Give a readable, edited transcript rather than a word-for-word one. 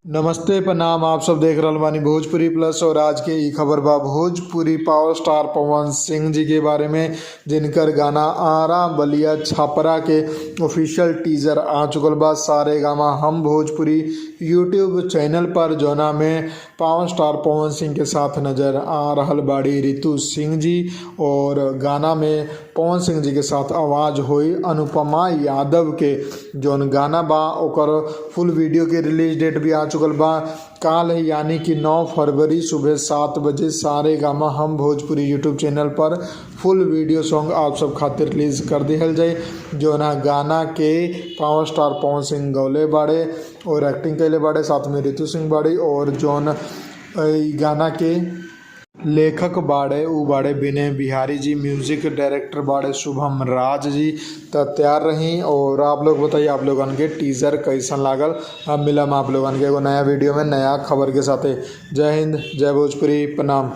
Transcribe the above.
नमस्ते प्रणाम। आप सब देख रहल बानी भोजपुरी प्लस और आज के ई खबर बा भोजपुरी पावर स्टार पवन सिंह जी के बारे में, जिनकर गाना आरा बलिया छापरा के ऑफिशियल टीजर आ चुकल बा सारे गामा हम भोजपुरी यूट्यूब चैनल पर, जोना में पावर स्टार पवन सिंह के साथ नजर आ रहल बाड़ी रितु सिंह जी। और गाना में पवन सिंह जी के साथ आवाज़ हुई अनुपमा यादव के। जौन गाना बा ओकर फुल वीडियो के रिलीज डेट भी आ चुकल बा काल है, यानी कि 9 फरवरी सुबह 7 बजे सारे गामा हम भोजपुरी यूट्यूब चैनल पर फुल वीडियो सॉन्ग आप सब खातिर रिलीज कर दिहल जाए। जो ना गाना के पावर स्टार पवन सिंह गौले बाड़े और एक्टिंग कैले बाड़े, साथ में रितु सिंह बाड़ी। और जौन गाना के लेखक बाड़े उ बाड़े विनय बिहारी जी, म्यूजिक डायरेक्टर बाड़े शुभम राज जी। तो तैयार रही और आप लोग बताइए आप लोगन के टीजर कैसन लागल। अब मिलम आप लोगन के एगो नया वीडियो में नया खबर के साथ। जय हिंद, जय भोजपुरी, प्रणाम।